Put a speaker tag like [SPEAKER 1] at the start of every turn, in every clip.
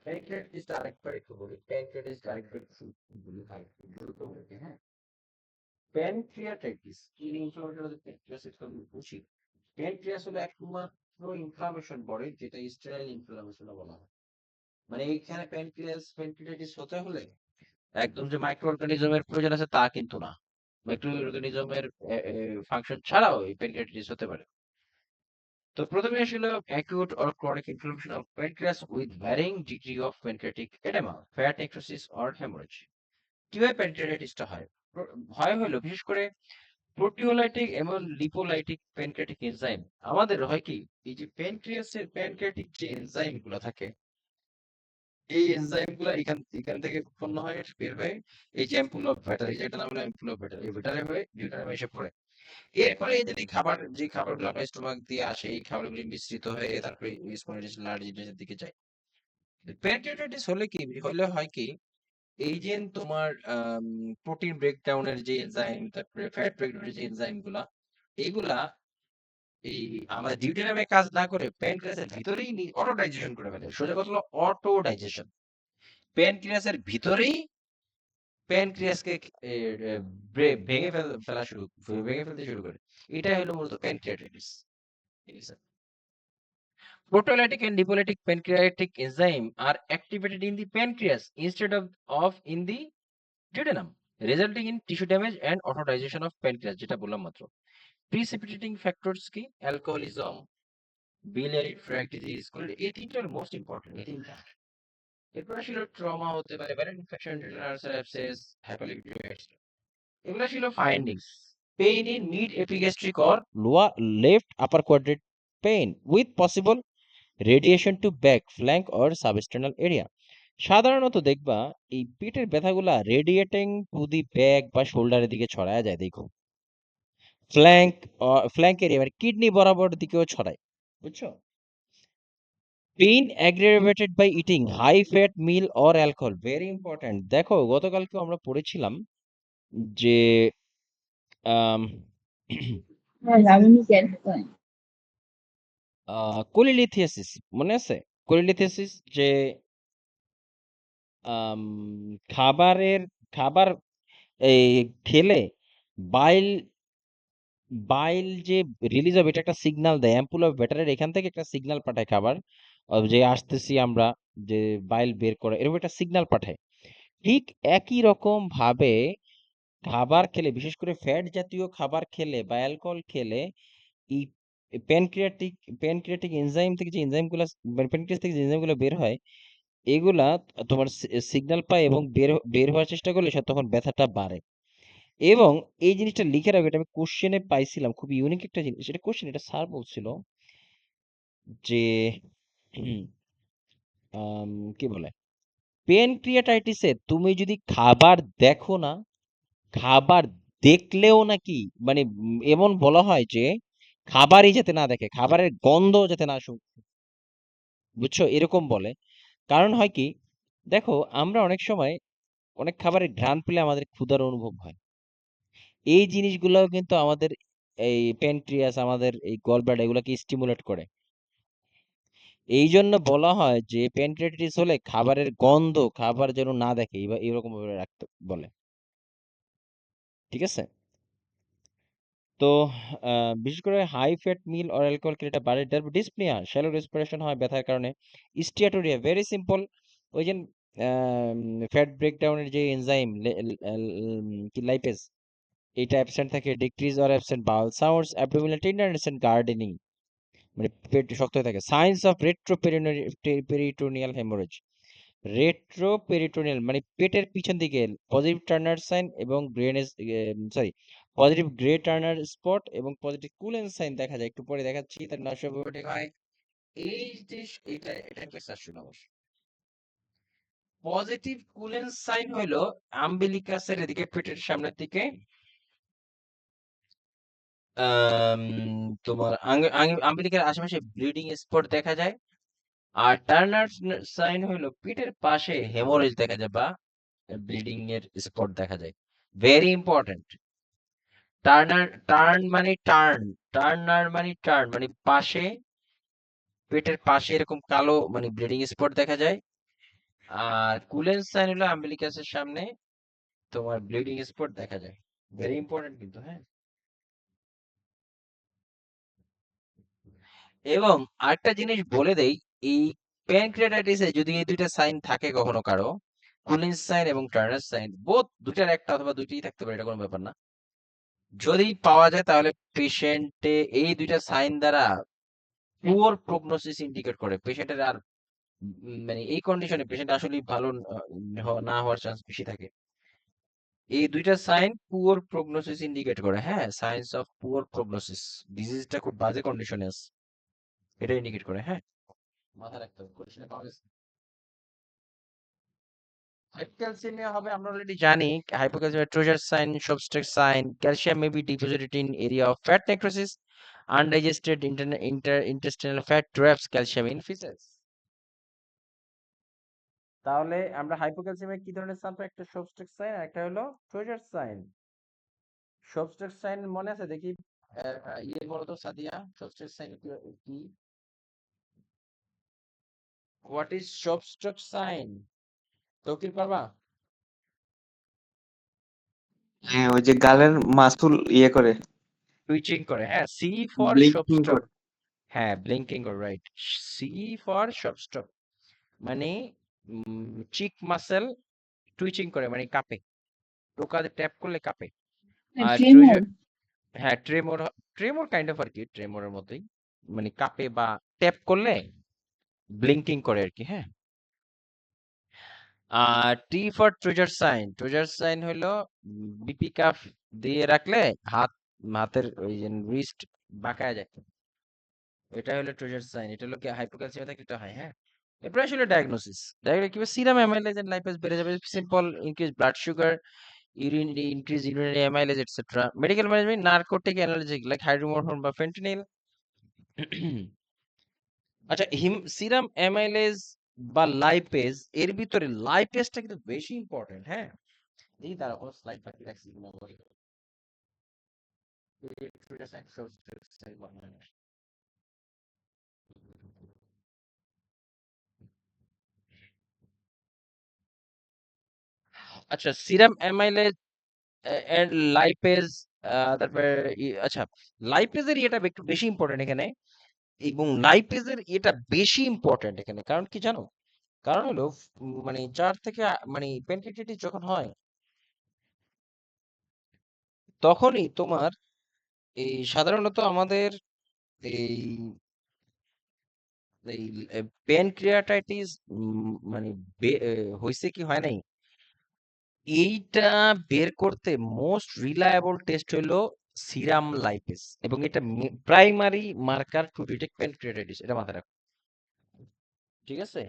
[SPEAKER 1] প্যানক্রিয়াটিস আরেকবার একটু বলি, প্যানক্রিয়াটিস আরেকবার একটু বলি ভাই, দ্রুত বলি, হ্যাঁ। প্যানক্রিয়াটাইটিস কি ইনফ্লামেশন অফ প্যানক্রিয়াস ইজ বুঝি। প্যানক্রিয়াস হলো একমাত্র ইনফ্লামেশন বডি যেটা স্টেরাইল ইনফ্লামেশন বলা হয়। মানে এইখানে প্যানক্রিয়াটাইটিস হতে হলে একদম যে মাইক্রো অর্গানিজমের প্রয়োজন আছে তা কিন্তু না। মাইক্রো অর্গানিজমের ফাংশন ছাড়াও এই প্যানক্রিয়াটাইটিস হতে পারে। তো প্রথমে আসলে acute or chronic inflammation of pancreas with varying degree of pancreatic oedema, fat necrosis or haemorrhage. কিভাবে প্যানক্রিয়াটাইটিসটা হয়? হয় হলো বিশেষ করে প্রোটিওলাইটিক এবং লিপোলাইটিক প্যানক্রিয়াটিক এনজাইম। আমাদের হয় কি, এই যে প্যানক্রিয়াসের প্যানক্রিয়াটিক যে এনজাইম গুলো থাকে, এই এনজাইম গুলো এখান এখান থেকে উৎপন্ন হয়, বের হয়ে এই যে অ্যাম্পুল অফ ব্যাটার, এই যে এটা নাম হলো অ্যাম্পুল অফ ব্যাটার, এই ব্যাটারে হয়ে ডিউটারামে এসে পড়ে। এরপরে যদি খাবার, যে খাবারগুলো আপনার স্টোমাক দিয়ে আসে, এই খাবারগুলি মিশ্রিত হয়ে তারপরে স্পন্ডিলাইটিস লার্জিটিসের দিকে যায়। প্যানক্রিয়াটাইটিস হলে কি হলে হয় কি, এই যে তোমার প্রোটিন ব্রেকডাউনের যে এনজাইম, তারপরে ফ্যাট ব্রেকডাউনের যে এনজাইম গুলা, এইগুলা এই আমাদের ডিউটেরামে কাজ না করে প্যানক্রিয়াসের ভিতরেই অটো ডাইজেশন করে ফেলে। সোজা কথা হলো অটো ডাইজেশন। প্যানক্রিয়াসের ভিতরেই প্যানক্রিয়াসকে এ, এ, ভেঙে ফেলা শুরু, ভেঙে ফেলতে শুরু করে। এটাই হলো মূলত প্যানক্রিয়াটাইটিস। ঠিক আছে। Proteolytic and lipolytic pancreatic enzyme are activated in the pancreas instead of in the duodenum, resulting in tissue damage and autodigestion of pancreas, যেটা বললাম মাত্র। Precipitating factors কি? Alcoholism, biliary tract disease, এই তিনটার মোস্ট ইম্পর্টেন্ট, এই তিনটা। এরপর ছিল ট্রমা হতে পারে, ভাইরাল ইনফেকশন, আলসার, অ্যাবসেস, হ্যাপালিটিস। এগুলো ছিল findings. Pain in mid epigastric or lower left upper quadrant pain with possible radiation to back, flank or substernal area. সাধারণত দেখবা এই পেটের ব্যথাগুলা রেডিয়েটিং টু দি ব্যাক বা শোল্ডারের দিকে ছড়ায় যায়, দেখো ফ্ল্যাঙ্ক, ফ্ল্যাঙ্ক এরিয়া মানে কিডনি বরাবর দিকেও ছড়ায়, বুঝছো। Pain aggravated by eating high fat meal or alcohol, very important. দেখো গতকালকে আমরা পড়েছিলাম যে কোলিলিথিয়াসিস, মনে আছে? কোলিলিথিয়াসিস যে আম, খাবারের খাবার এই খেলে বাইল বাইল যে রিলিজ হবে, এটা একটা সিগন্যাল দেয়, অ্যাম্পুল অফ ব্যাটারের এখান থেকে একটা সিগন্যাল পাঠায় খাবার, যে আসতেছি আমরা, যে বাইল বের করে, এরকম একটা সিগন্যাল পাঠায়। ঠিক একই রকম ভাবে খাবার খেলে, বিশেষ করে ফ্যাট জাতীয় খাবার খেলে বা অ্যালকোহল খেলে, এই প্যানক্রিয়াটিক প্যানক্রিয়াটিক এনজাইম থেকে যে এনজাইমগুলো, প্যানক্রিয়াস থেকে যে এনজাইমগুলো বের হয়, এগুলা তোমার সিগন্যাল পায় এবং বের বের হওয়ার চেষ্টা করলে সে তখন ব্যথাটা বাড়ে। এবং এই জিনিসটা লিখে রাখবে, এটা আমি কোশ্চেনে পাইছিলাম, খুব ইউনিক একটা জিনিস, এটা কোশ্চেন, এটা স্যার বলছিল যে আম, কি বলে, পেনক্রিয়াটাইটিসে তুমি যদি খাবার দেখো না, খাবার দেখলেও নাকি মানে এমন বলা হয় যে খাবারই যাতে না দেখে, খাবারের গন্ধ যাতে না শুক, বুঝছো, এরকম বলে। কারণ হয় কি, দেখো আমরা অনেক সময় অনেক খাবারের ঘ্রাণ পেলে আমাদের ক্ষুধার অনুভব হয়। এই জিনিসগুলোও কিন্তু আমাদের এই প্যানক্রিয়াস, আমাদের এই গলব্লাডার এগুলোকে স্টিমুলেট করে। এই জন্য বলা হয় যে প্যানক্রিয়াটাইটিস হলে খাবারের গন্ধ, খাবার যেন না দেখে, এরকম ভাবে রাখতে বলে। ঠিক আছে। তো বিশেষ করে high fat meal or alcohol খেলে এটা বাড়ে। ডিসপ্নিয়া, শ্যালো রেসপিরেশন হয় ব্যথার কারণে। স্টিয়াটোরিয়া, ভেরি সিম্পল, ওই যে ফ্যাট ব্রেকডাউনের যে এনজাইম কি লাইপেজ, এটা অ্যাবসেন্ট থাকে। Decrease or absent bowel sounds, abdominal tenderness and guarding, মানে পেট শক্ত হয়ে থাকে। Signs of retroperitoneal haemorrhage, retroperitoneal মানে পেটের পিছন দিকে, পজিটিভ টার্নার সাইন এবং গ্রেনেস, sorry, positive Grey Turner spot এবং পজিটিভ কুলেন সাইন দেখা যায়, একটু পরে দেখাচ্ছি, তার নাশক হয়। এই যে এটা এটা একটা শাসন অবশ্য। পজিটিভ কুলেন সাইন হলো আম্বিলিকাসের এদিকে, পেটের সামনের দিকে আম, তোমার আম্বিলিকার আশেপাশে ব্লিডিং স্পট দেখা যায়। আর টার্নার সাইন হলো পিঠের পাশে হেমোরেজ দেখা যায় বা ব্লিডিং এর স্পট দেখা যায়। Very important. টার্নার মানে টার্ন মানে পাশে, পেটের পাশে এরকম কালো মানে ব্লিডিং স্পট দেখা যায়। আর কুলেন সাইন হলো আম্বিলিকাসের সামনে তোমার ব্লিডিং স্পট দেখা যায়। ভেরি ইম্পর্টেন্ট কিন্তু, হ্যাঁ। এবং আরেকটা জিনিস বলে দেই, এই প্যানক্রিয়াটাইটিসে যদি এই দুইটা সাইন থাকে কখনো কারো, কুলিন সাইন এবং টার্নার সাইন, বোথ দুটার একটা অথবা দুইটাই থাকতে পারে, এটা কোনো ব্যাপার না। যদি পাওয়া যায় তাহলে পেশেন্টে এই দুইটা সাইন দ্বারা পুয়ার প্রগনোসিস ইন্ডিকেট করে পেশেন্টের আর মানে এই কন্ডিশনে পেশেন্ট আসলে ভালো না হওয়ার চান্স বেশি থাকে। এই দুইটা সাইন পুয়ার প্রগনোসিস ইন্ডিকেট করে, হ্যাঁ, সাইন্স অফ পুয়ার প্রগনোসিস, ডিজিজটা খুব বাজে কন্ডিশনে আছে, এটা ইন্ডিকেট করে, হ্যাঁ। মাথায় রাখতে হবে কন্ডিশনে পাওয়া গেছে। হাইপোক্যালসিমিয়া হবে আমরা অলরেডি জানি। Hypocalcemia Trojer sign, Shobstack sign. Calcium may be deposited in area of fat necrosis. Undigested intestinal fat traps calcium in feces. তাহলে আমরা হাইপোক্যালসিমিয়া কি ধরনের সাইন পাই? একটা Shobstack sign আর একটা হলো Trojer sign। Shobstack sign মনে আছে দেখি? ইয়ে বলো তো সাদিয়া, Shobstack sign কি? What is Shobstack sign? Tauqir পারবা?
[SPEAKER 2] হ্যাঁ, ওই যে গালের মাসুল ইয়ে করে,
[SPEAKER 1] টুইচিং করে, হ্যাঁ। C for
[SPEAKER 2] ব্লিঙ্কিং
[SPEAKER 1] Shobstock,
[SPEAKER 2] করে।
[SPEAKER 1] হ্যাঁ, ব্লিঙ্কিং করে, রাইট। সি ফর শর্টস্টপ, মানে চিক মাসেল টুইচিং করে, মানে কাঁপে, টোকাতে ট্যাপ করলে কাঁপে। আর
[SPEAKER 3] ট্রেমর।
[SPEAKER 1] হ্যাঁ, ট্রেমর, ট্রেমর কাইন্ড অফ আর কি, ট্রেমরের মতোই, মানে কাঁপে বা ট্যাপ করলে ব্লিঙ্কিং করে আর কি, হ্যাঁ। আর T for Trousseau sign, Trousseau sign হলো বিপি কাফ দিয়ে রাখলে হাতের ওই যে রিস্ট বাঁকায় যায়, এটা হলো ট্রেজার সাইন। এটা হলো কি হাইপোক্যালসিমিয়া থাকলে এটা হয়, হ্যাঁ। এরপর আসলে ডায়াগনোসিস, ডায়াগনোসিস কি সিরাম অ্যামাইলেজ এন্ড লাইপেজ বেড়ে যাবে, simple increase blood sugar, urine increase urinary amylase etcetera. Medical management narcotic analgesic like hydromorphone বা ফেন্টানিল। আচ্ছা, সিরাম অ্যামাইলেজ বা লাইপেজ, এর ভিতরে লাইপেজটা কিন্তু বেশি ইম্পর্টেন্ট, হ্যাঁ। এই তারা কোনো স্লাইড বাকি রাখছি কিনা বলি। আচ্ছা, সিরাম অ্যামাইলেজ এন্ড লাইপেজ, তারপরে আচ্ছা, লাইপেজের এটা একটু বেশি ইম্পর্টেন্ট এখানে, এবং লাইপেজের এটা বেশি ইম্পর্টেন্ট এখানে, কারণ কি জানো? কারণ হলো মানে 4 থেকে মানে প্যানক্রিয়াটাইটিস যখন হয় তখনই তোমার এই সাধারণত আমাদের এই এই প্যানক্রিয়াটাইটিস মানে হইছে কি হয় নাই, এইটা বের করতে মোস্ট রিলায়েবল টেস্ট হলো সিরাম লাইপেজ, এবং এটা primary marker to detect pancreatitis, এটা মাথায় রাখো, ঠিক আছে?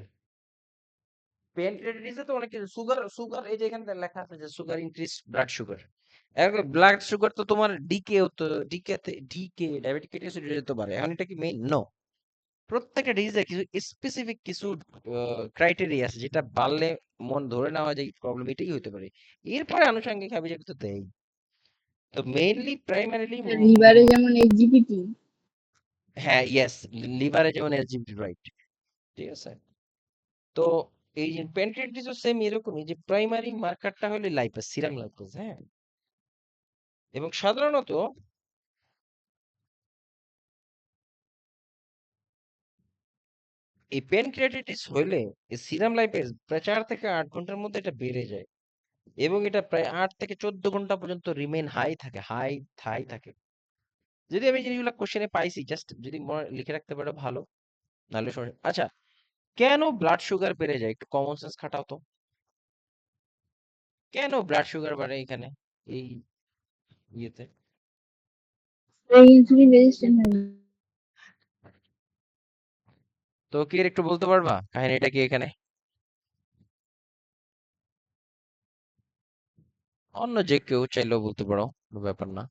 [SPEAKER 1] প্যানক্রিয়াটাইটিসে তো অনেক কিছু, সুগার, সুগার এই যে এখানে লেখা আছে যে সুগার ইনক্রিজ ব্লাড সুগার, এখন ব্লাড সুগার তো তোমার ডিকে হতো, ডিকে ডায়াবেটিক কেটোসিডে যেতে পারে, এখন এটা কি মেইন? নো। প্রত্যেকটা ডিজিজের কিছু স্পেসিফিক কিছু ক্রাইটেরিয়া আছে যেটা বাড়লে মন ধরে নেওয়া যায় প্রবলেম এটাই হতে পারে, এরপরে আনুষঙ্গিক ভাবে যে কিছু দেয়। তো মেইনলি প্রাইমারিলি
[SPEAKER 3] লিভারে যেমন এসজিপিটি।
[SPEAKER 1] হ্যাঁ, ইয়েস, লিভারে যেমন এসজিপিটি, রাইট, ঠিক আছে। তো এই যে প্যানক্রিয়াটিসও সেম এরকমই, যে প্রাইমারি মার্কারটা হলো লাইপেজ, সিরাম লাইপেজ, হ্যাঁ। এবং সাধারণত এই প্যানক্রিয়াটাইটিস হইলে এই সিরাম লাইপেজ প্রায় 4 থেকে 8 ঘন্টার মধ্যে এটা বেড়ে যায়, এবং এটা প্রায় 8 থেকে 14 ঘন্টা পর্যন্ত রিমেইন হাই থাকে, হাই থাকে। যদি আমি জিনিসগুলো কোশ্চেনে পাইছি, জাস্ট যদি লিখে রাখতে পারো ভালো, নাহলে সমস্যা। আচ্ছা, কেন ব্লাড সুগার বেড়ে যায়? একটু কমন সেন্স খাটাও তো। কেন ব্লাড সুগার বাড়ে এখানে এই ইয়েতে?
[SPEAKER 3] ইনসুলিন রেজিস্ট্যান্ট হয়।
[SPEAKER 1] তো কি একটু বলতে পারবা কাহিনীটা কি এখানে? অন্য যে কেউ চাইলেও বলতে পারো, কোনো ব্যাপার না।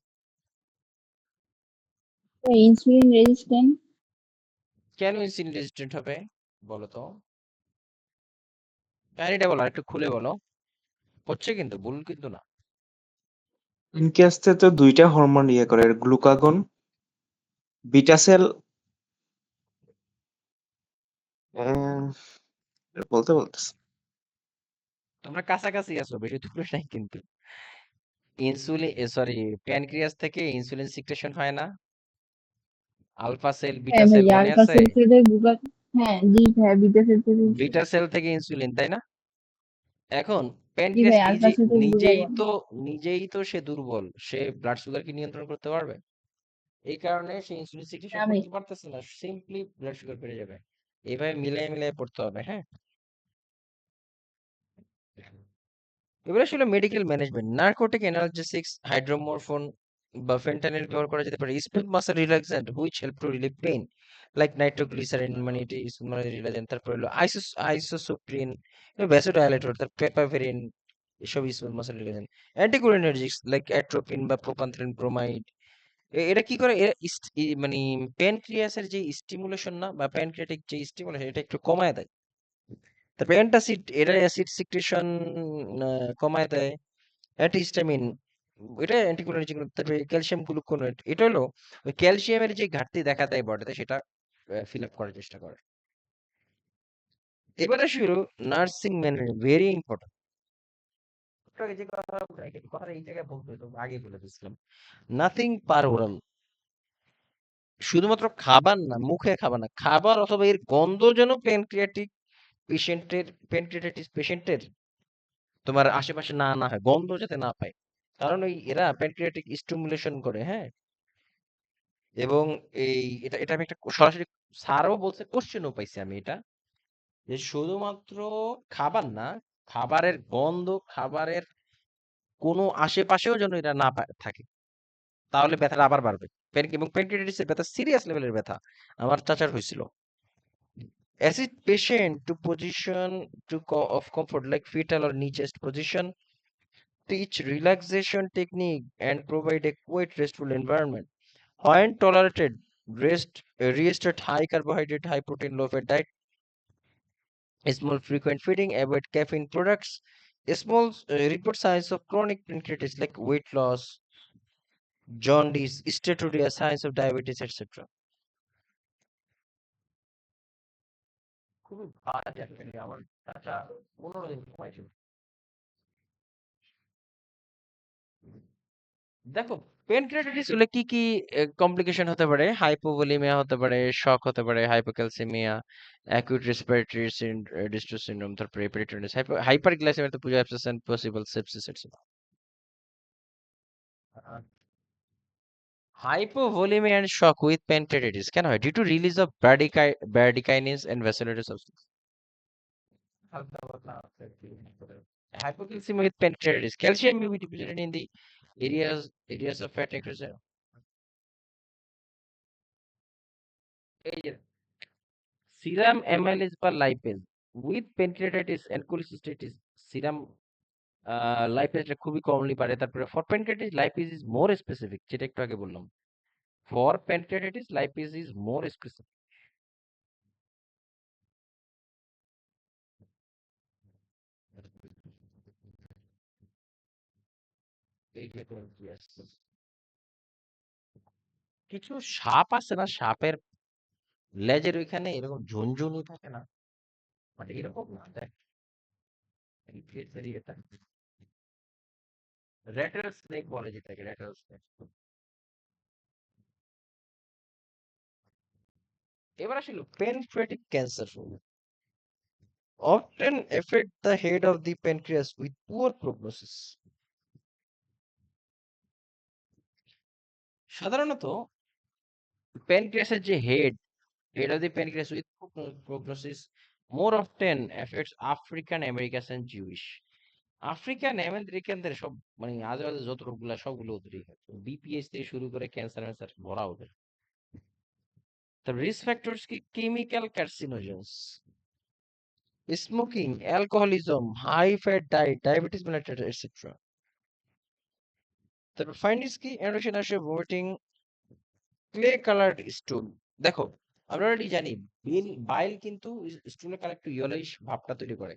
[SPEAKER 3] Insulin resistant.
[SPEAKER 1] কেন ইনসুলিন রেজিস্ট্যান্ট হবে বলো তো? কাহিনীটা বলো, একটু খুলে বলো। হচ্ছে কিন্তু, ভুল কিন্তু না।
[SPEAKER 2] প্যানক্রিয়াসে তো দুইটা হরমোন ইয়ে করে, গ্লুকাগন, বিটা সেল, বলতেছে
[SPEAKER 1] তোমরা কাছাকাছি আছো, বেশি দূরে নাই কিন্তু। ইনসুলিন, সরি, প্যানক্রিয়াস থেকে ইনসুলিন সিক্রেশন হয় না? আলফা সেল, বিটা
[SPEAKER 3] হ্যাঁ
[SPEAKER 1] সেল
[SPEAKER 3] ভাইয়া
[SPEAKER 1] মনে
[SPEAKER 3] আলফা
[SPEAKER 1] আছে?
[SPEAKER 3] সেল থেকে গ্লুকাস, হ্যাঁ জি ভাইয়া বিটা সেল থেকে
[SPEAKER 1] বিটা সেল থেকে ইনসুলিন, তাই না? এখন
[SPEAKER 3] জি
[SPEAKER 1] প্যানক্রিয়াস
[SPEAKER 3] ভাই আলফা সেল থেকে গ্লুকাগন।
[SPEAKER 1] নিজেই তো সে দুর্বল, সে ব্লাড সুগার কি নিয়ন্ত্রণ করতে পারবে? এই কারণে সে ইনসুলিন সিক্রেশন
[SPEAKER 3] আমি
[SPEAKER 1] করতে পারতেছে না, সিম্পলি ব্লাড সুগার বেড়ে যাবে। এভাবে মিলাই মিলাই পড়তে হবে, হ্যাঁ। এগুলো আসলে medical management. Narcotic analgesics, hydromorphone বা ফেন্টানিল ব্যবহার করা যেতে পারে। Smooth muscle relaxant which help to relieve pain like nitroglycerin, মানে এটি স্মুথ রিল্যাক্সেন্ট। তারপর হলো আইসোসুপ্রিন, ভ্যাসোডাইলেটর, তার পেপাভেরিন, এসব smooth muscle relaxant. Anticholinergics like atropine বা প্রোপানথ্রিন ব্রোমাইড। এটা কি করে? এরা মানে প্যানক্রিয়াসের যে স্টিমুলেশন না, বা প্যানক্রিয়াটিক যে স্টিমুলেশন, এটা একটু কমায় দেয়। তারপর অ্যান্টাসিড, এটা অ্যাসিড সিক্রেশন কমায় দেয়। অ্যান্টিহিস্টামিন, এটা অ্যান্টিকোলিন যেগুলো। তারপরে ক্যালসিয়াম গ্লুকোনেট, এটা হলো ওই ক্যালসিয়ামের যে ঘাটতি দেখা দেয় বডিতে, সেটা ফিল আপ করার চেষ্টা করে। এবারে শুরু নার্সিং ম্যানেজমেন্ট, ভেরি ইম্পর্টেন্ট। যে কথা এই জায়গায় বলতে হতো, আগে বলে দিয়েছিলাম। নাথিং পার ওরাল, শুধুমাত্র খাবার না, মুখে খাবার না, খাবার অথবা এর গন্ধ যেন প্যানক্রিয়াটাইটিস পেশেন্টের তোমার আশেপাশে না হয়, গন্ধ যাতে না পায়। কারণ ওই এরা প্যানক্রিয়াটিক স্টিমুলেশন করে, হ্যাঁ। এবং এটা এটা আমি একটা সরাসরি স্যারও বলছে, কোশ্চেনও পাইছি আমি এটা, যে শুধুমাত্র খাবার না, খাবারের গন্ধ, খাবারের কোনো আশেপাশেও যেন এটা না থাকে, তাহলে ব্যথাটা আবার বাড়বে। এবং প্যানক্রিয়াটাইটিসের ব্যথা সিরিয়াস লেভেলের ব্যথা আমার চাচার হয়েছিল। Acid patient to position of comfort like fetal or knee chest position, teach relaxation technique and provide a quiet restful environment. When tolerated, resist high carbohydrate, high protein, low fat diet, small frequent feeding, avoid caffeine products. Small report signs of chronic pancreatitis like weight loss, jaundice, steatoria, signs of diabetes, etc. খুবই বাজে actually, আমার চাচা 15 দিন ঘুমাইছিল। দেখো, pancreatitis হলে কি কি complication হতে পারে? হাইপোভোলিমিয়া হতে পারে, শক হতে পারে, hypocalcaemia, acute respiratory distress syndrome, তারপরে হেপাটাইটিস, হাইপারগ্লাইসেমিয়া, তো বুঝে absent possible sepsis etcetera. Hypovolemia and shock with pancreatitis কেন হয়? Due to release of bradykinin and vascular substance. Hypocalcemia with pancreatitis. Calcium may be deposited in the areas of fat necrosis. এই যে serum amylase বা lipase with pancreatitis and cholecystitis, serum lipase খুবই commonly পারে। তারপরে for pancreatitis lipase is more specific, যেটা একটু আগে বললাম। For pancreatitis lipase is more specific. Yes. কিছু সাপ আছে না, সাপের লেজের ওইখানে এরকম ঝুনঝুনি থাকে না, মানে এরকম না, দেখ র্যাটেল স্নেক বলে যেটাকে, র্যাটেল স্নেক। এবার আসলে pancreatic cancer often affect the head of the pancreas with poor prognosis. সাধারণত প্যানক্রিয়াসের যে head of the pancreas with poor prognosis more often affects African Americans and Jewish. African আমেরিকানদের সব, মানে আজে বাজে যত রোগগুলা সবগুলো ওদেরই হয়। বিপিএস থেকে শুরু করে ক্যান্সার ম্যান্সার ভরা ওদের। The risk factors কি? Chemical carcinogens, smoking, alcoholism, high fat diet, diabetes mellitus, etc. তারপর ফাইন্ডিংস কি? Anorexia, নাউসিয়া, vomiting, clay coloured স্টুল। দেখো, আমরা অলরেডি জানি বাইল কিন্তু স্টুলে কালেক্ট ইয়েলোইশ ভাবটা তৈরি করে।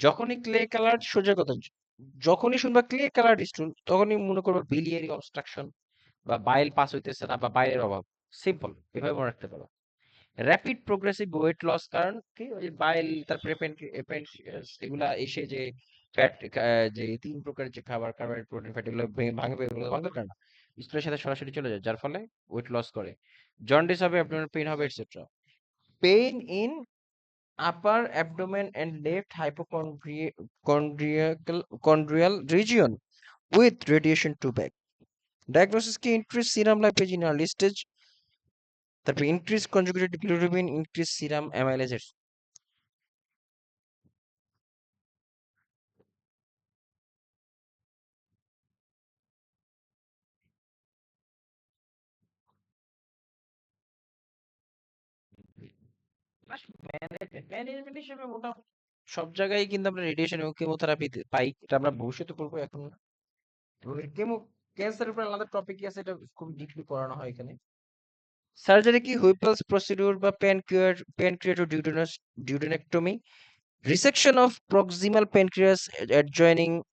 [SPEAKER 1] যখনই ক্লে কালার্ড, সোজা কথা, যখনই শুনবা ক্লে কালার্ড স্টুল, তখনই মনে করবো বিলিয়ারি অবস্ট্রাকশন বা বাইল পাস হইতেছে না, বা বাইলের অভাব। সিম্পল, এভাবে মনে রাখতে পারো। র‍্যাপিড প্রোগ্রেসিভ ওয়েট লস, কারণ কি? ওই যে বাইল, তারপরে এগুলা এসে যে ফ্যাট যে ৩ প্রকারের যে খাবার কার্বোহাইড্রেট, প্রোটিন, ফ্যাট এগুলো ভাঙবে, এগুলো ভাঙার দরকার না। স্টুলের সাথে সরাসরি চলে যায়, যার ফলে ওয়েট লস করে। জন্ডিস হবে, অ্যাবডোমিনাল পেইন হবে, etcetera. Pain in upper abdomen and left hypochondrial region with radiation to back. Diagnosis কি increase serum lipase in early stage, তারপর increase conjugated bilirubin, increase serum amylase. Management হিসেবে মোটামুটি সব জায়গায় কিন্তু আমরা রেডিয়েশন এবং কেমোথেরাপি পাই, এটা আমরা ভবিষ্যতে পড়বো, এখন না। এবং কেমো ক্যান্সারের উপর আলাদা টপিক আছে, এটা খুব ডিপলি পড়ানো হয় এখানে। সার্জারি কি হুইপলস প্রসিডিউর বা ডিউডেনেক্টমি, resection of proximal pancreas adjoining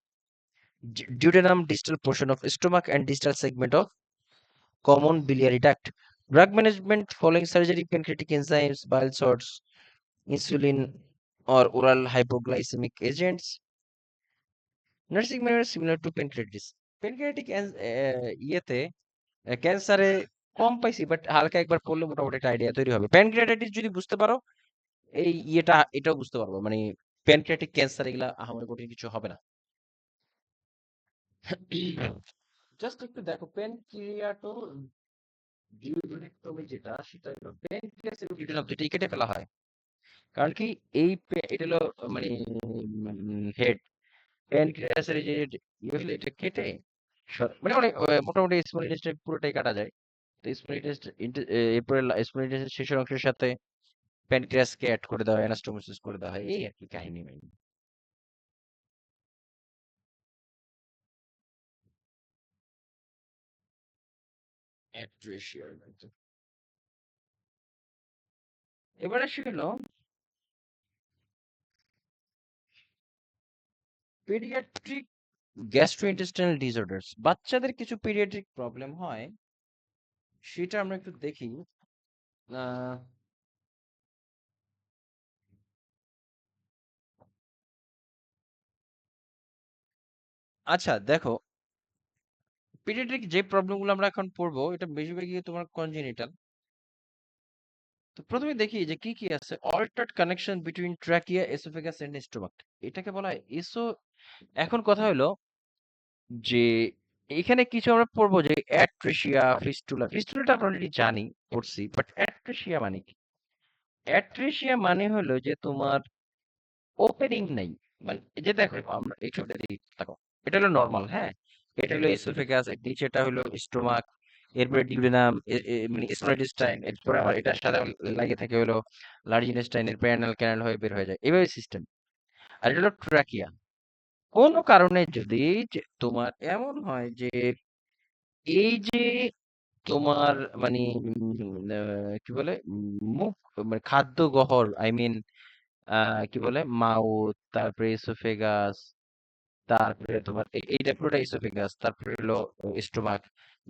[SPEAKER 1] duodenum, distal portion of stomach and distal segment of common biliary duct. Drug management following surgery, pancreatic enzymes, bile salts, insulin or oral hypoglycemic agents. Nursing manner similar to pancreatitis. Pancreatic ইয়েতে ক্যান্সারে কম পাইছি, but হালকা একবার পড়লে মোটামুটি একটা idea তৈরি হবে। প্যানক্রিয়াটাইটিস যদি বুঝতে পারো, এই এটাও বুঝতে পারবো, মানে প্যানক্রিয়াটিক ক্যান্সার এগুলা আহামরি কঠিন কিছু হবে না। জাস্ট একটু দেখো, প্যানক্রিয়াটো ডিউডেনেক্টমি যেটা, সেটা হলো প্যানক্রিয়াস এবং ডিউডেনাম দুটোই কেটে ফেলা হয়। কারণ কি, এটা হলো মানে হেড, প্যানক্রিয়াসের এই যে ইয়ে হলো, এটা কেটে মানে অনেক মোটামুটি স্মল ইন্টেস্টাইন পুরোটাই কাটা যায়। তো স্মল এরপরে স্মল ইন্টেস্টাইন শেষের অংশের সাথে প্যানক্রিয়াসকে অ্যাড করে দেওয়া হয়, অ্যানাস্টোমোসিস করে দেওয়া হয়, এই আর কি কাহিনী। অ্যাট্রেশিয়ার মতো। এবার আসি হলো পেডিয়াট্রিক গ্যাস্ট্রোইন্টেস্টাইনাল ডিসঅর্ডারস। বাচ্চাদের কিছু পেডিয়াট্রিক প্রবলেম হয়, সেটা আমরা একটু দেখি। আহ, আচ্ছা দেখো, পেডিয়াট্রিক যে প্রবলেমগুলো আমরা এখন পড়বো, এটা বেশিরভাগই তোমার কনজেনিটাল। তো প্রথমে দেখি যে কি কি আছে। Altered connection between trachea, oesophagus and stomach, এটাকে বলা হয় এখন কথা হলো যে এখানে কিছু আমরা পড়বো যে অ্যাট্রেশিয়া, ফিস্টুলাটা আমরা অলরেডি জানি, পড়ছি, বাট অ্যাট্রেশিয়া মানে কি? অ্যাট্রেশিয়া মানে হলো যে তোমার ওপেনিং নাই। মানে এই যে দেখো, আমরা এই ছবিটা দেখি, দেখো, এটা হলো নর্মাল, হ্যাঁ, এটা হলো এসোফেগাস, নিচেটা হলো স্টোমাক, এরপরে ডিউডেনাম, মানে স্মল ইন্টেস্টাইন, এরপরে আবার এটার সাথে লাগে থাকে হলো লার্জ ইন্টেস্টাইন, এরপরে অ্যানাল ক্যানাল হয়ে বের হয়ে যায়, এইভাবে সিস্টেম। আর এটা হলো ট্রাকিয়া। কোনো কারণে যদি তোমার এমন হয় যে এই যে তোমার মানে কি বলে, মুখ, মানে খাদ্য গহর, আই মিন কি বলে, মাউথ, তারপরে এসোফেগাস, তারপরে তোমার এইটা পুরোটা এসোফেগাস, তারপরে হলো স্টোমাক।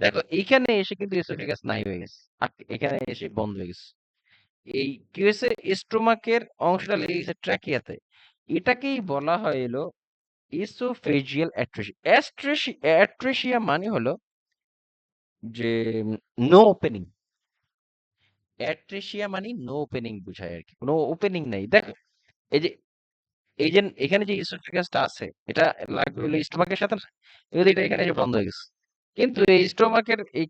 [SPEAKER 1] দেখো এইখানে এসে কিন্তু এসোফেগাস নাই হয়ে গেছে, এখানে এসে বন্ধ হয়ে গেছে। এই কি হয়েছে, স্টোমাকের অংশটা লেগে গেছে ট্র্যাকিয়াতে। এটাকেই বলা হয় এলো এসোফেজিয়াল অ্যাট্রেসিয়া। অ্যাট্রেসিয়া মানে হলো যে নো ওপেনিং। অ্যাট্রেসিয়া মানে নো ওপেনিং বুঝায় আর কি, কোনো ওপেনিং নাই। দেখো এই যে এখানে যে ইসোফেগাসটা আছে, এটা লাগবে হলো স্টোমাকের সাথে না, কিন্তু এটা এখানে যে বন্ধ হয়ে গেছে। কিন্তু এই স্টোমাকের এই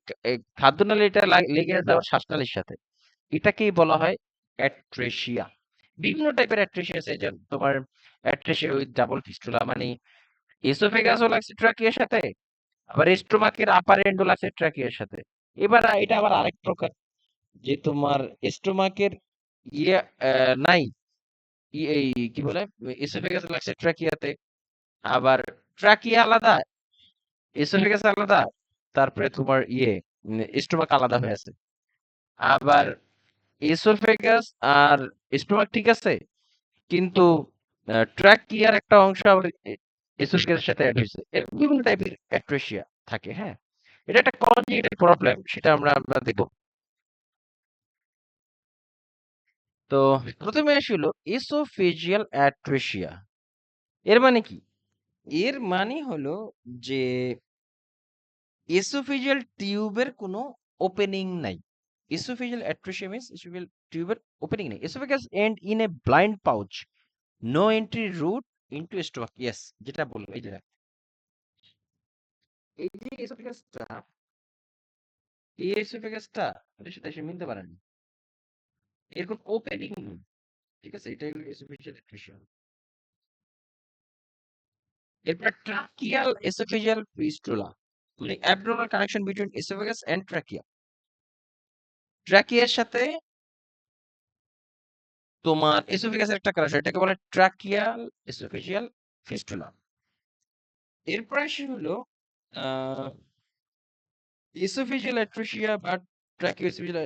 [SPEAKER 1] খাদ্যনালী, এটা লেগে আছে আবার শ্বাসনালীর সাথে, এটাকেই বলা হয় অ্যাট্রেসিয়া। বিভিন্ন টাইপের অ্যাট্রেসিয়া আছে, যেমন তোমার অ্যাট্রেসিয়া উইথ ডাবল ফিস্টুলা, মানে এসোফেগাসও লাগছে ট্রাকিয়ার সাথে, আবার স্টোমাকের আপার এন্ডও লাগছে ট্রাকিয়ার সাথে। এবার এটা আবার আরেক প্রকার, যে তোমার স্টোমাকের ইয়ে নাই, এই কি বলে, এসোফেগাস লাগছে ট্রাকিয়াতে, আবার ট্রাকিয়া আলাদা, এসোফেগাস আলাদা, তারপরে তোমার স্টোমাক আলাদা হয়ে আছে। আবার এসোফেগাস আর স্টোমাক ঠিক আছে, কিন্তু ট্রাকিয়ার একটা অংশ আবার এসোফেগাসের সাথে অ্যাড হয়েছে। বিভিন্ন টাইপের অ্যাট্রেসিয়া থাকে, হ্যাঁ। এটা একটা কনজেনিটাল প্রবলেম, সেটা আমরা দেখব। তো প্রথমে আসলো এসোফেজিয়াল অ্যাট্রেসিয়া। এর মানে কি? এর মানে হলো যে এসোফেজিয়াল টিউবের কোনো ওপেনিং নাই। esophageal atresia means esophageal টিউবের ওপেনিং নেই। esophagus end in a blind pouch, no entry route into stomach. yes, যেটা বললো এই যে দেখ, এই যে এসোফেগাসটা, এই এসোফেগাসটা এটার সাথে এসে মিলতে পারেন, এর কোনো ওপেনিং নেই, ঠিক আছে? এটা হলো esophageal atresia। এরপর ট্রাকিয়াল esophageal fistula, মানে abdominal connection between esophagus and trachea। ট্রাকিয়ার সাথে তোমার এসোফেগাসের একটা কানেকশন, এটাকে বলে ট্রাকিয়াল esophageal fistula। এরপর আসে হলো esophageal atresia বা tracheoesophageal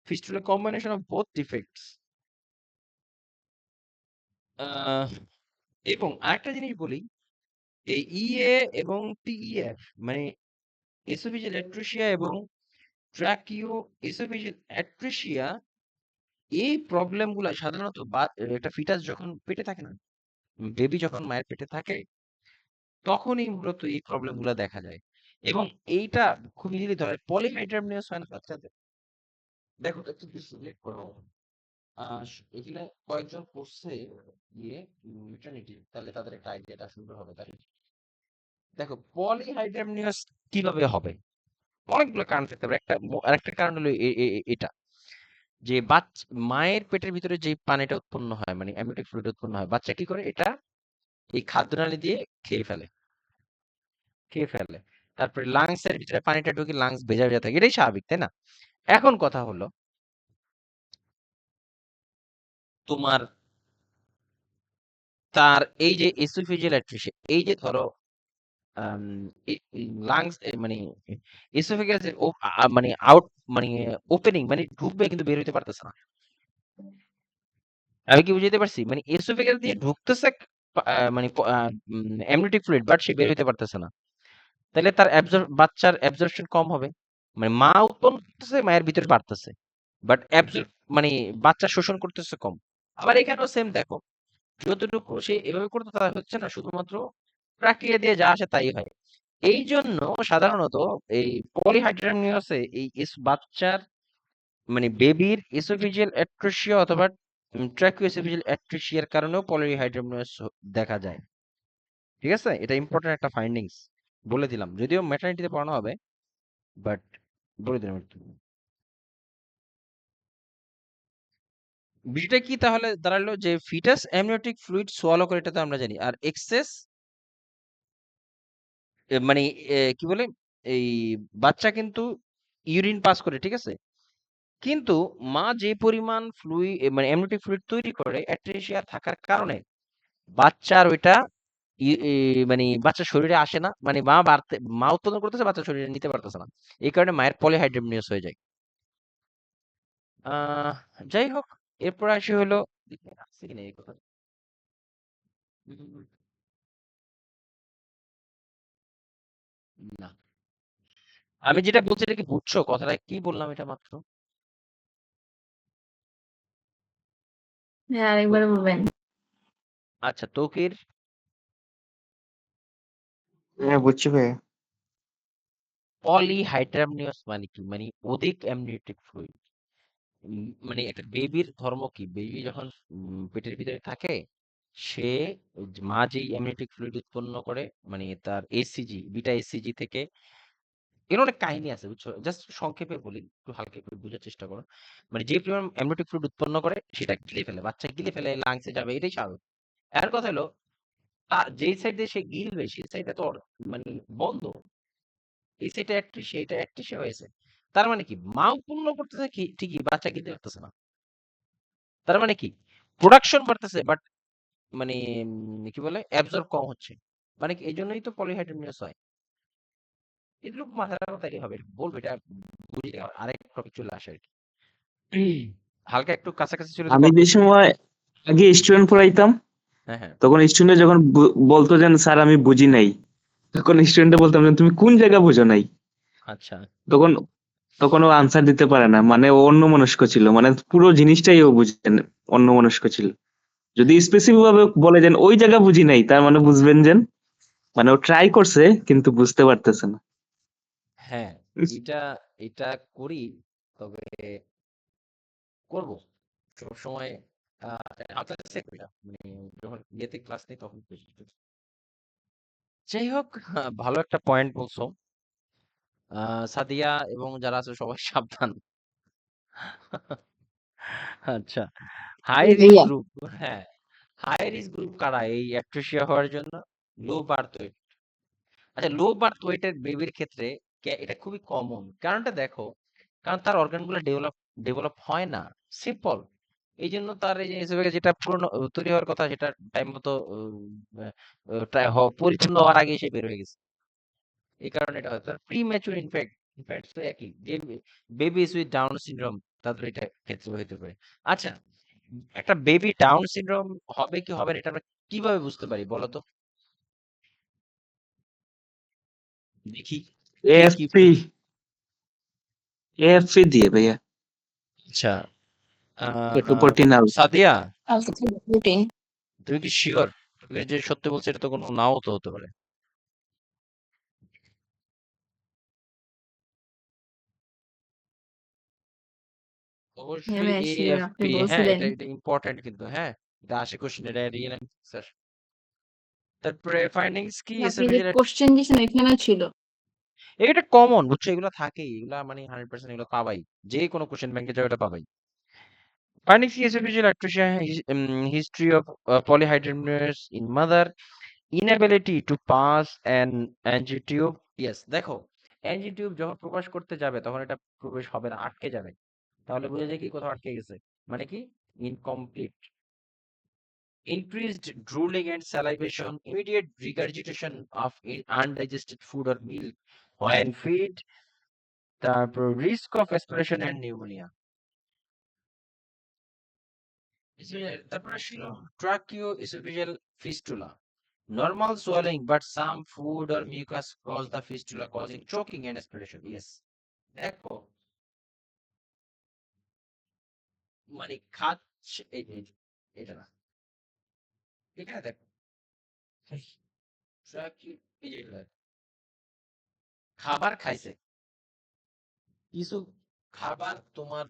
[SPEAKER 1] fistula, combination of both defects। এবং আরেকটা জিনিস বলি, এই ইএ এবং টিইএফ মানে esophageal atresia এবং ট্রাকিও esophageal atresia, এই প্রবলেম গুলা সাধারণত একটা ফিটাস যখন পেটে থাকে না, বেবি যখন মায়ের পেটে থাকে, তখনই মূলত এই প্রবলেম গুলা দেখা যায়। এবং এইটা খুব ইজিলি ধরে, পলিহাইড্রামনিয়াস হয় না বাচ্চাদের। দেখো তো একটু সিলেক্ট করো, এখানে কয়েকজন পড়ছে গিয়ে মেটার্নিটি, তাহলে তাদের একটা আইডিয়াটা সুন্দর হবে। তাই দেখো পলিহাইড্রামনিয়াস কিভাবে হবে, অনেকগুলো কারণ থাকতে পারে। আরেকটা কারণ হলো এটা যে মায়ের পেটের ভিতরে যে পানিটা উৎপন্ন হয়, মানে অ্যামনিওটিক ফ্লুইড উৎপন্ন হয়, বাচ্চা কি করে এটা এই খাদ্যনালী দিয়ে খেয়ে ফেলে। তারপরে লাংস এর ভিতরে পানিটা ঢুকে লাংস ভেজা ভেজা থাকে, এটাই স্বাভাবিক, তাই না? এখন কথা হলো তোমার তার এই যে এসোফেজিয়াল অ্যাট্রিশিয়া, এই যে ধরো লাংস মানে এসোফেগাসের মানে আউট মানে ওপেনিং মানে ঢুকবে কিন্তু বের হইতে পারতেছে না। আমি কি বুঝাইতে পারছি? মানে এসোফেগাস দিয়ে ঢুকতেছে মানে অ্যামনিওটিক ফ্লুইড, বাট সে বের হইতে পারতেছে না। তাহলে তার বাচ্চার অ্যাবজর্পশন কম হবে, মানে মা উৎপন্ন করতেছে, মায়ের ভিতরে বাড়তেছে, বাট মানে বাচ্চা শোষণ করতেছে কম। আবার এখানেও সেম দেখো, যতটুকু সে এভাবে করতে তা হচ্ছে না, শুধুমাত্র প্রক্রিয়া দিয়ে যা আসে তাই হয়। এই জন্য সাধারণত এই পলিহাইড্রামনিয়াসে এই বাচ্চার মানে বেবির এসোফেজিয়াল অ্যাট্রেসিয়া অথবা ট্র্যাকিওএসোফেজিয়াল অ্যাট্রেসিয়ার কারণেও পলিহাইড্রামনিয়াস দেখা যায়। ঠিক আছে, এটা ইম্পর্টেন্ট একটা ফাইন্ডিংস, বলে দিলাম, যদিও ম্যাটারনিটিতে পড়ানো হবে, বাট বলে দিলাম একটু। বিষয়টা কি তাহলে দাঁড়ালো যে ফিটাস অ্যামনিওটিক ফ্লুইড সোয়ালো করে, এটা তো আমরা জানি। আর এক্সেস মানে কি বলে, এই বাচ্চা কিন্তু ইউরিন পাস করে, ঠিক আছে? কিন্তু মা যে পরিমাণ মানে অ্যামনিওটিক ফ্লুইড তৈরি করে অ্যাট্রেসিয়া থাকার কারণে বাচ্চার ওইটা মানে বাচ্চার শরীরে আসে না, মানে মা উৎপাদন করতেছে, বাচ্চার শরীরে নিতে পারতেছে না। এই কারণে মায়ের পলিহাইড্রামনিয়াস হয়ে যায়। আহ যাই হোক, এরপর আসে হলো, আছে কিনা এই কথা? উম, না, আমি যেটা বলছি এটা কি বুঝছো? কথাটা কি বললাম এটা মাত্র?
[SPEAKER 3] হ্যাঁ, আরেকবার বলবেন।
[SPEAKER 1] আচ্ছা, ত্বকের
[SPEAKER 2] হ্যাঁ বুঝছি ভাইয়া।
[SPEAKER 1] পলিহাইড্রামনিয়াস মানে কি? মানে অধিক অ্যামনিওটিক ফ্লুইড। মানে একটা বেবির ধর্ম কি, বেবি যখন পেটের ভিতরে থাকে, সে মা যেই অ্যামনিওটিক ফ্লুইড উৎপন্ন করে, মানে তার এসিজি, বিটা এসিজি থেকে, এর অনেক কাহিনী আছে বুঝছো, জাস্ট সংক্ষেপে বলি, একটু হালকা করে বোঝার চেষ্টা করো। মানে যে পরিমাণ অ্যামনিওটিক ফ্লুইড উৎপন্ন করে সেটা গিলে ফেলে, বাচ্চা গিলে ফেলে, লাংসে যাবে, এটাই স্বাভাবিক। এর কথা হলো তার যেই সাইড দিয়ে সে গিলবে সেই সাইডটা তো মানে বন্ধ, এই সাইডটা একটি সেইটা একটি সে হয়েছে। তার মানে কি মা উৎপন্ন করতেছে কি ঠিকই, বাচ্চা গিলতে পারতেছে না। তার মানে কি প্রোডাকশন বাড়তেছে, বাট মানে কি বলে অ্যাবজর্ব কম হচ্ছে, মানে কি এই জন্যই তো পলিহাইড্রামনিয়াস হয়। এটুকু মাথায় রাখতেই হবে, বলবো এটা বুঝে আরেক টপিক চলে আসে আর কি। হালকা একটু কাছাকাছি চলে
[SPEAKER 2] আমি যে সময় আগে স্টুডেন্ট পড়াইতাম,
[SPEAKER 1] হ্যাঁ, হ্যাঁ,
[SPEAKER 2] তখন স্টুডেন্ট যখন বলতো যে স্যার আমি বুঝি নাই, তখন স্টুডেন্টে বলতাম যে তুমি কোন জায়গা বুঝো নাই।
[SPEAKER 1] আচ্ছা,
[SPEAKER 2] তখন তখন ও আনসার দিতে পারে না, মানে ও অন্যমনস্ক ছিল, মানে পুরো জিনিসটাই ও বুঝে অন্যমনস্ক ছিল। যদি স্পেসিফিক ভাবে বলে দেন ওই জায়গা বুঝি নাই, তার মানে বুঝবেন যে মানে ও ট্রাই করছে কিন্তু বুঝতে পারতেছে না।
[SPEAKER 1] হ্যাঁ, এটা এটা করি, তবে করব সবসময়। আপনার কাছে করি না, মানে যখন ইয়েতে ক্লাস নেই তখন করি। যাই হোক, ভালো একটা পয়েন্ট বলছো। সাদিয়া এবং যারা আছে সবাই সাবধান। আচ্ছা, হাই
[SPEAKER 3] জি
[SPEAKER 1] রিস্ক
[SPEAKER 3] ভাইয়া।
[SPEAKER 1] গ্রুপ। হ্যাঁ, হাই রিস্ক গ্রুপ কারা এই অ্যাক্ট্রেসিয়া হওয়ার জন্য? Low birth weight. আচ্ছা, লো বার্থ ওয়েটের বেবির ক্ষেত্রে এটা খুবই কমন। কারণটা দেখো, কারণ তার অর্গানগুলো ডেভেলপ ডেভেলপ হয় না। সিম্পল। এই জন্য তার এই যে এসোফেগাস যেটা পুরনো তৈরি হওয়ার কথা, সেটা টাইম মতো পরিপূর্ণ হওয়ার আগে সে বের হয়ে গেছে। এই কারণে এটা হয়। তার প্রি ম্যাচুর ইনফ্যাক্ট তো একই, যে বেবিস উইথ ডাউন সিনড্রোম তাদের এটা ক্ষেত্রে হতে পারে। আচ্ছা, একটা বেবি ডাউন সিনড্রোম হবে কি হবে না, এটা আমরা কিভাবে বুঝতে পারি বলো তো? দেখি, কি
[SPEAKER 2] এএফপি, এএফপি দিয়ে ভাইয়া,
[SPEAKER 1] আচ্ছা,
[SPEAKER 2] fetoprotein alpha.
[SPEAKER 1] Sadia,
[SPEAKER 3] alpha protein.
[SPEAKER 1] তুমি কি শিওর যে সত্যি বলছে? এটা তো কোনো নাও তো হতে পারে।
[SPEAKER 3] হ্যাঁ
[SPEAKER 1] অবশ্যই
[SPEAKER 3] ভাইয়া শিওর, আপনি
[SPEAKER 1] এএফপি। হ্যাঁ,
[SPEAKER 3] বলছিলেন।
[SPEAKER 1] এটা ইম্পর্টেন্ট কিন্তু। হ্যাঁ, এটা আসে কোশ্চেন, এটা রিয়েল অ্যান্সার। তারপরে ফাইন্ডিংস কি
[SPEAKER 3] আপনি যে
[SPEAKER 1] এসোফেজিয়াল?
[SPEAKER 3] কোশ্চেন দিয়েছেন এখানেও ছিল।
[SPEAKER 1] এটা কমন, বুঝছো? এগুলো থাকেই, এগুলা মানে 100% এগুলো পাবাই। যে কোনো কোশ্চেন ব্যাংকে যাও এটা পাবাই। Findings কি esophageal atresia, history of polyhydramnios in mother, inability to pass an angiotube. Yes, দেখো, angiotube যখন প্রকাশ করতে যাবে তখন এটা প্রবেশ হবে না, আটকে যাবে। তাহলে বোঝা যায় কি কোথাও আটকে গেছে, মানে কি incomplete. Increased drooling and salivation, immediate regurgitation of undigested food or milk when feed, তারপর risk of aspiration and pneumonia। তারপর আসলো tracheoesophageal fistula, normal swallowing but some food or mucus cross the fistula causing choking and aspiration। Yes, দেখো, মানে খাচ্ছে এটা না, এখানে দেখো, tracheo- এই যে এটা, খাবার খাইছে, কিছু খাবার তোমার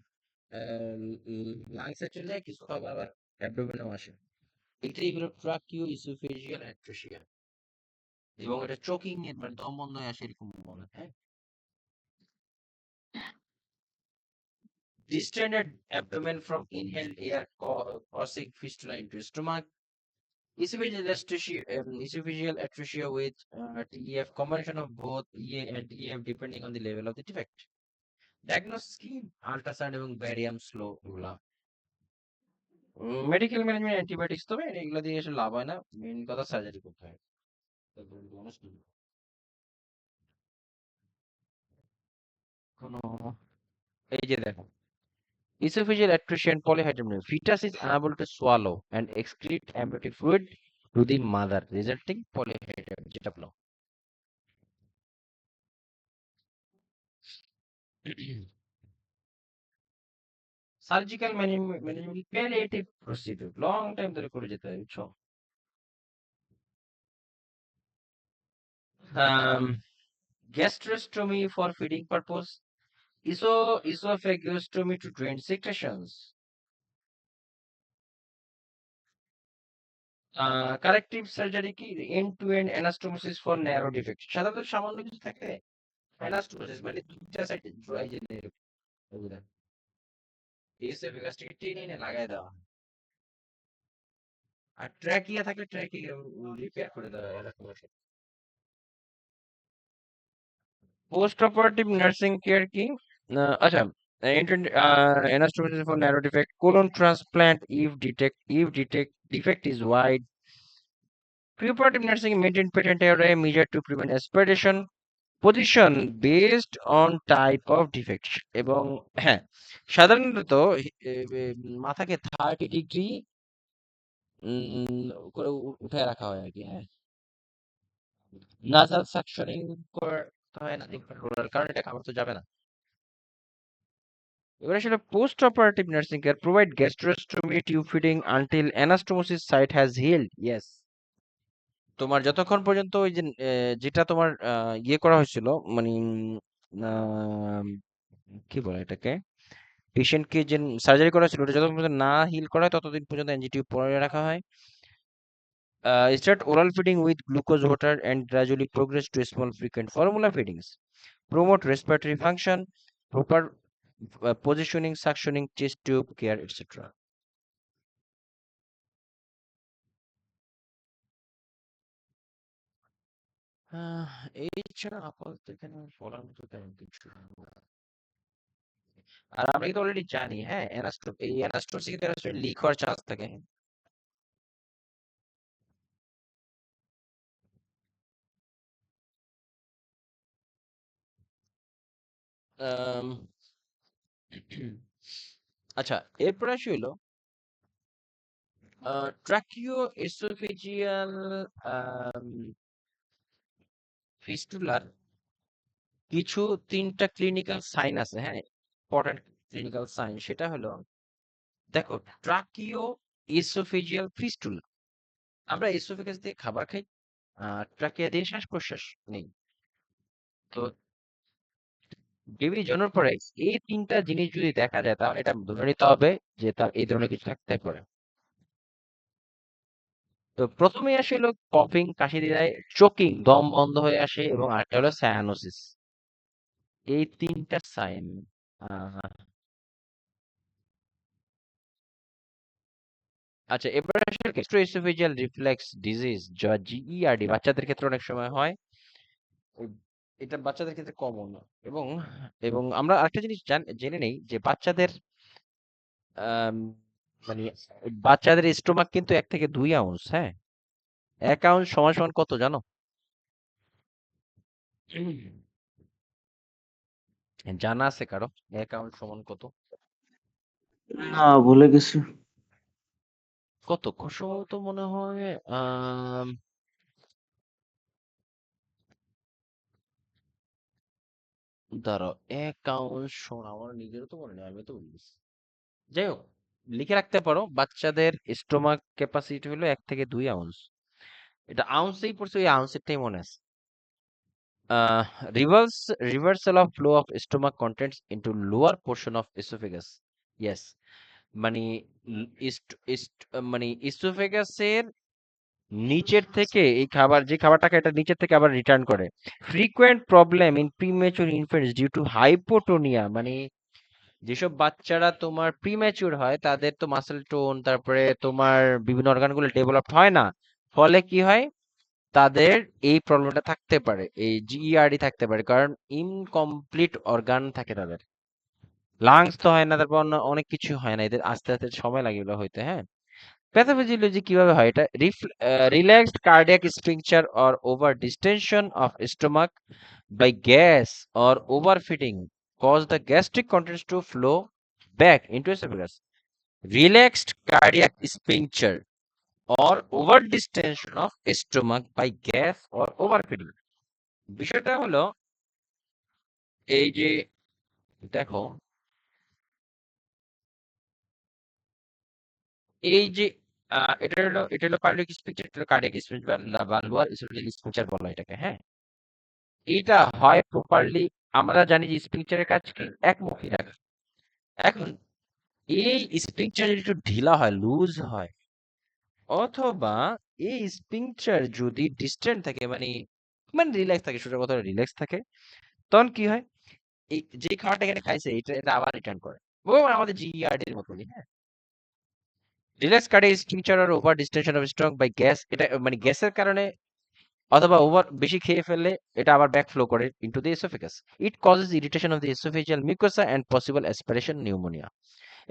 [SPEAKER 1] লাংসে চলে যায়, কিছু খাবার আবার অ্যাবডোমেনেও আসে। এটাই হলো ট্রাকিও ইসোফেজিয়াল অ্যাট্রেসিয়া, এবং এটা চোকিং এর মানে দম বন্ধ হয়ে আসে এরকম মনে হয়। হ্যাঁ, distended abdomen from inhaled air causing fistula into stomach, esophageal atresia with TEF, combination of both EA and TEF depending on the level of the defect। Diagnosis কি? আল্ট্রাসাউন্ড এবং ব্যারিয়াম স্লো এগুলা। মেডিকেল ম্যানেজমেন্ট অ্যান্টিবায়োটিক্স, তবে এগুলো দিয়ে এসে লাভ হয় না, main কথা সার্জারি করতে হয়। কোনো, এই যে দেখো, esophageal atresia and polyhydramnios, fetus is unable to swallow and excrete amniotic fluid to the mother, resulting polyhydramnios, যেটা বলো। Surgical management palliative procedure, long time ধরে করে যেতে হয়, বুঝছো? Gastrostomy for feeding purpose, esophageostomy to drain secretions, corrective surgery কি? End to end anastomosis for narrow defect. সাধারণত সামান্য কিছু থাকলে অ্যানাস্টোমোসিস মানে দুইটা সাইডে জোড়াই যে এসোফেগাসটাকে টেনে এনে লাগাই দেওয়া হয়। আর ট্র্যাকিয়া থাকলে ট্র্যাকিয়া রিপেয়ার করে দেওয়া হয়, এরকম আর কি। পোস্ট অপারেটিভ নার্সিং কেয়ার কি? আচ্ছা, anastomosis for narrow defect, colon transplant if defect is wide, preoperative nursing maintain patent area measure to prevent aspiration, position based on type of defect, এবং হ্যাঁ, সাধারণত মাথাকে 30 ডিগ্রি করে উঠে রাখা হয় আর কি। হ্যাঁ, নাসাল সাকশনিং করতে হয় না, কারণ এটা খাবার তো যাবে না। এবার আসলে post operative nursing care provide gastrostomy tube feeding until anastomosis site has healed. Yes, তোমার যতক্ষণ পর্যন্ত ওই যে যেটা তোমার ইয়ে করা হয়েছিল, মানে আম, কি বলে এটাকে, পেশেন্টকে যে সার্জারি করা ছিল ওটা যতক্ষণ পর্যন্ত না হিল করা হয় ততদিন পর্যন্ত এনজিটিউব পরে রাখা হয়। Start oral feeding with glucose water and gradually progress to small frequent formula feedings. Promote respiratory function, proper positioning, suctioning, chest tube care, etc. এছাড়া আপাতত এখানে বলার মতো তেমন কিছু না। আর আমরা কিন্তু অলরেডি জানি, হ্যাঁ, এই অ্যানাস্টোসি কিন্তু লিক হওয়ার চান্স থাকে। আম, আচ্ছা, এরপর আসি হলো ট্রাকিও এসোফেজিয়াল ফিস্টুলার কিছু 3টা ক্লিনিক্যাল সাইন আছে, হ্যাঁ, ইম্পর্টেন্ট ক্লিনিক্যাল সাইন। সেটা হলো, দেখো, ট্রাকিও এসোফেজিয়াল ফিস্টুলা, আমরা এসোফেগাস দিয়ে খাবার খাই, ট্রাকিয়া দিয়ে শ্বাস প্রশ্বাস নেই। তো বেবি জন্মের পরে এই 3টা জিনিস যদি দেখা যায় তাহলে এটা ধরে নিতে হবে যে তার এই ধরনের কিছু থাকতে পারে। তো প্রথমে আসে হলো কফিং, কাশি দিয়ে যায়, চোকিং, দম বন্ধ হয়ে আসে, এবং আরেকটা হলো সায়ানোসিস। এই 3টা সাইন। আচ্ছা, এবার আসলে গ্যাস্ট্রোএসোফেজিয়াল রিফ্লেক্স ডিজিজ, যা জিইআরডি, বাচ্চাদের ক্ষেত্রে অনেক সময় হয়। ওই- এটা বাচ্চাদের ক্ষেত্রে কমন। এবং এবং আমরা আরেকটা জিনিস জেনে নেই যে বাচ্চাদের আম, মানে বাচ্চাদের স্টোমাক কিন্তু 1 থেকে 2 আউন্স, হ্যাঁ। 1 আউন্স সমান সমান কত জানো? জানা আছে কারো? 1 আউন্স সমান কত?
[SPEAKER 2] না, ভুলে গেছি।
[SPEAKER 1] কত সম্ভবত মনে হয় আম, দাঁড়াও, 1 আউন্স সমান, আমার নিজেরও তো মনে নেই, আমি তো বলি। যাই হোক, লিখে রাখতে পারো, বাচ্চাদের স্টোমাক ক্যাপাসিটি হলো 1 থেকে 2 আউন্স। এটা আউন্সেই পড়ছে, ওই আউন্সেরটাই মনে আছে। Ah reversal of flow of stomach contents into lower portion of oesophagus. Yes, মানে মানে ইসোফেগাসের নিচের থেকে এই খাবারটাকে এটা নিচের থেকে আবার রিটার্ন করে। Frequent problem in premature infants due to hypotonia, মানে যেসব বাচ্চারা তোমার প্রিম্যাচিউর হয় তাদের তো মাসেল টোন, তারপরে তোমার বিভিন্ন অর্গানগুলো ডেভেলপড হয় না। ফলে কি হয়, তাদের এই প্রবলেমটা থাকতে পারে, এই জিইআরডি থাকতে পারে, কারণ ইনকমপ্লিট অর্গান থাকে তাদের। লাংস তো হয় না, তারপর অন্য অনেক কিছু হয় না, এদের আস্তে আস্তে সময় লাগে এগুলো হইতে, হ্যাঁ। প্যাথোফিজিওলজি কিভাবে হয় এটা, relaxed cardiac stricture or over distension of stomach by gas or overfeeding cause the gastric contents to flow back into esophagus. Relaxed cardiac sphincter or over distension of stomach by gas or overfeeding. বিষয়টা হলো এই যে, দেখো, এই যে এটা হলো cardiac স্পিংচার, এটা হলো কার্ডিয়াক স্পিংচার বা লোয়ার এসোফেজিয়াল স্পিংচার বলা হয় এটাকে, হ্যাঁ। এটা হয় প্রপারলি, আমরা জানি যে স্পিংচারের কাজ কি, একমুখী রাখা। এখন এই স্পিংচার যদি একটু ঢিলা হয়, লুজ হয়, অথবা এই স্পিংচার যদি ডিস্টেন্ট থাকে, মানে মানে রিল্যাক্স থাকে, সোজা কথা রিল্যাক্স থাকে, তখন কি হয়, এই যে খাবারটা এখানে খাইছে এটা এটা আবার রিটার্ন করে। ও আমাদের জিইআরডি এর মতনই, হ্যাঁ। রিল্যাক্স কার্ডিয়াক স্পিংচার আর over distension of stomach by gas, এটা মানে গ্যাসের কারণে অথবা ওভার বেশি খেয়ে ফেললে এটা আবার ব্যাক ফ্লো করে into the oesophagus. It causes irritation of the oesophageal mucosa and possible aspiration pneumonia.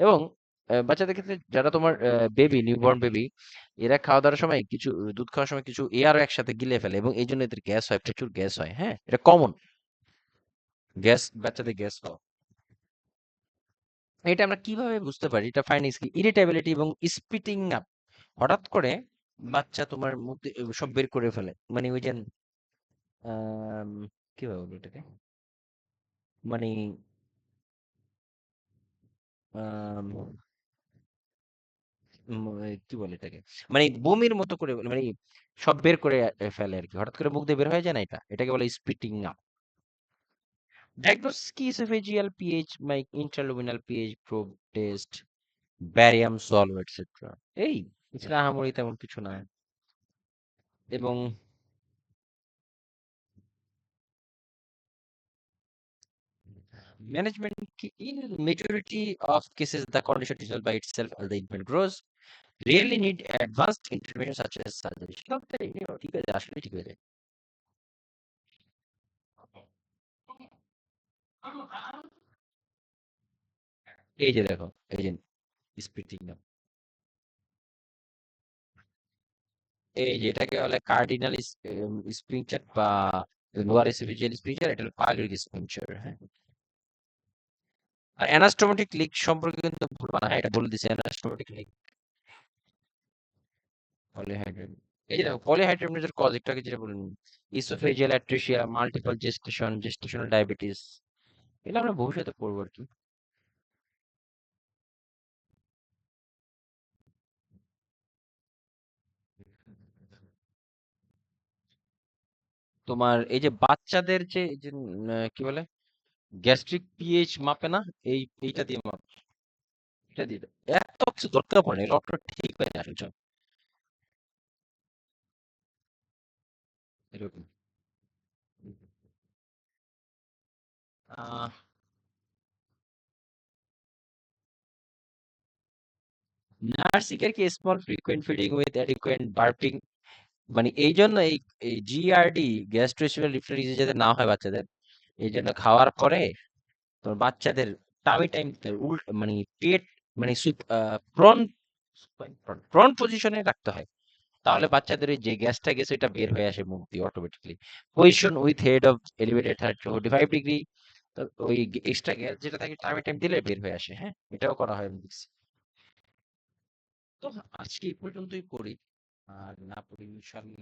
[SPEAKER 1] এবং বাচ্চাদের ক্ষেত্রে যারা তোমার বেবি, নিউবর্ন বেবি, এরা খাওয়া দাওয়ার সময় কিছু দুধ খাওয়ার সময় কিছু এয়ারও একসাথে গিলে ফেলে, এবং এই জন্য এদের গ্যাস হয়, প্রচুর গ্যাস হয়, হ্যাঁ, এটা কমন। গ্যাস, বাচ্চাদের গ্যাস হয়। এটা আমরা কিভাবে বুঝতে পারি? এটা ফাইন্ডিংস কি, ইরিটেবিলিটি এবং স্পিটিং আপ, হঠাৎ করে বাচ্চা তোমার মুখ দিয়ে সব বের করে ফেলে, মানে ওই যে কিভাবে বলবো এটাকে, মানে আম, কি বলে এটাকে, মানে বমির মতো করে, মানে সব বের করে ফেলে আর কি, হঠাৎ করে মুখ দিয়ে বের হয়ে যায় না, এটাকে বলে স্পিটিং আপ। Diagnose কি esophageal pH, intraluminal pH probe test, barium swallow etcetera. এই এছাড়া আহামরি তেমন কিছু না। এবং ম্যানেজমেন্ট কি, in majority of cases the condition resolved by itself as the infant grows, rarely need advanced intervention such as surgery। সব ঠিক আছে, আসলে ঠিক হয়ে যায়। এই যে দেখো, এই যে স্পিটিং আপ, এই যে এটাকে বলে কার্ডিনাল স্প্রিংচার বা লোয়ার এসোফেজিয়াল স্প্রিংচার, এটা হলো পাইলোরিক স্প্রিংচার। হ্যাঁ, আর অ্যানাস্টোমেটিক লিক সম্পর্কে কিন্তু ভুলবা না, হ্যাঁ, এটা বলে দিছে অ্যানাস্টোমেটিক লিক পলিহাইড্রেট। এই যে দেখো, পলিহাইড্রেটের কজ একটু আগে যেটা বললাম, oesophageal atresia, multiple gestational diabetes, এগুলো আমরা ভবিষ্যতে পড়বো আর কি। তোমার এই যে বাচ্চাদের যে এই যে কি বলে গ্যাস্ট্রিক পিএইচ মাপে না, এইটা দিয়ে মাপে, এটা দিয়ে দাও। এত কিছু দরকার পড়ে না, ডক্টর ঠিক হয়ে আসে সব এরকম। আহ নার্সিং এর কি small frequent feeding with অ্যাডিকুয়েন্ট burping, মানে এই জন্য এই জিআরডি, গ্যাস্ট্রোইসোফেজিয়াল রিফ্লুক্স যাতে না হয় বাচ্চাদের, এই জন্য খাওয়ার পরে তোর বাচ্চাদের টামি টাইম মানে পেট, মানে প্রন প্রন পজিশনে রাখতে হয়, তাহলে বাচ্চাদের ওই যে গ্যাসটা গেছে এটা বের হয়ে আসে মুখ দিয়ে automatically. Position with head of elevated 35 degree, তো ওই এক্সট্রা গ্যাস যেটা থাকে টাইমে টাইম দিলে বের হয়ে আসে। হ্যাঁ, এটাও করা হয় আমি দেখছি। তো আজকে এই পর্যন্তই পড়ি, আর না পড়ি ইনশাল্লাহ